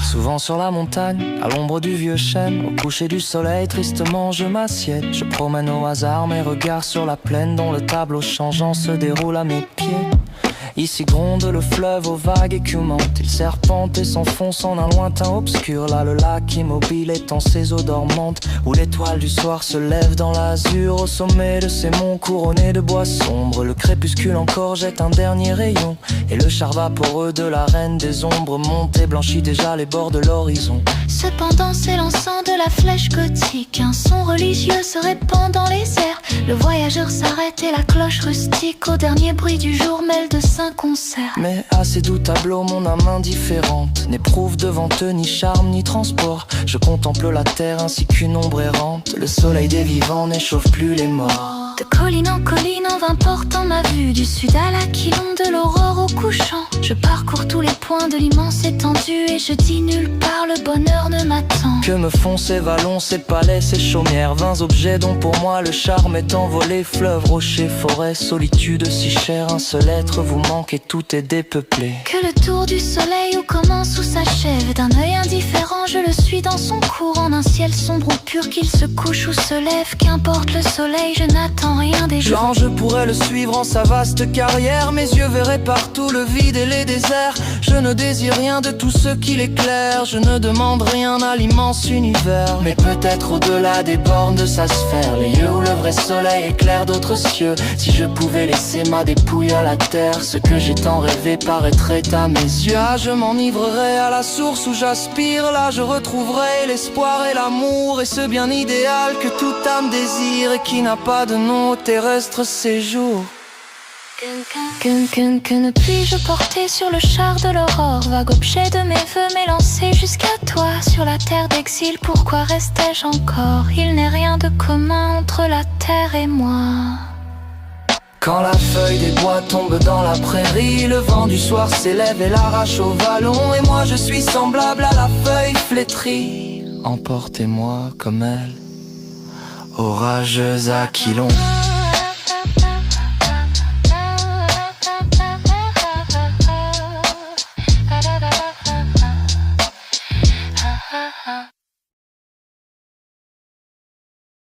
Souvent sur la montagne, à l'ombre du vieux chêne, au coucher du soleil, tristement je m'assieds. Je promène au hasard mes regards sur la plaine dont le tableau changeant se déroule à mes pieds. Ici gronde le fleuve aux vagues écumantes. Il serpente et s'enfonce en un lointain obscur. Là le lac immobile étend ses eaux dormantes, où l'étoile du soir se lève dans l'azur. Au sommet de ces monts couronnés de bois sombres, le crépuscule encore jette un dernier rayon. Et le char vaporeux de la reine des ombres monte et blanchit déjà les bords de l'horizon. Cependant s'élançant de la flèche gothique, un son religieux se répand dans les airs. Le voyageur s'arrête et la cloche rustique au dernier bruit du jour mêle de saints concerts. Mais à ces doux tableaux mon âme indifférente n'éprouve devant eux ni charme ni transport. Je contemple la terre ainsi qu'une ombre errante. Le soleil des vivants n'échauffe plus les morts. De colline en colline en vain portant ma vue, du sud à l'Aquilon, de l'aurore au couchant. Je parcours tous les points de l'immense étendue et je dis nulle part le bonheur ne m'attend. Que me font ces vallons, ces palais, ces chaumières, vains objets dont pour moi le charme est envolé. Fleuves, rochers, forêts, solitude si chère. Un seul être vous manque et tout est dépeuplé. Que le tour du soleil où commence ou s'achève, d'un œil indifférent je le suis dans son cours. En un ciel sombre ou pur qu'il se couche ou se lève, qu'importe le soleil, je n'attends rien des jours. Je pourrais le suivre en sa vaste carrière. Mes yeux verraient partout le vide et les déserts. Je ne désire rien de tout ce qui l'éclaire. Je ne demande rien à l'immense univers, mais peut-être au-delà des bornes de sa sphère, les lieux où le vrai soleil éclaire d'autres cieux. Si je pouvais laisser ma dépouille à la terre, ce que j'ai tant rêvé paraîtrait à mes yeux. Ah, je m'enivrerai à la source où j'aspire. Là je retrouverai l'espoir et l'amour, et ce bien idéal que toute âme désire et qui n'a pas de nom au terrestre séjour. Que ne puis-je porter sur le char de l'aurore, vague objet de mes vœux m'élancer jusqu'à toi. Sur la terre d'exil, pourquoi restais-je encore? Il n'est rien de commun entre la terre et moi. Quand la feuille des bois tombe dans la prairie, le vent du soir s'élève et l'arrache au vallon. Et moi je suis semblable à la feuille flétrie. Emportez-moi comme elle, orageuse Aquilon.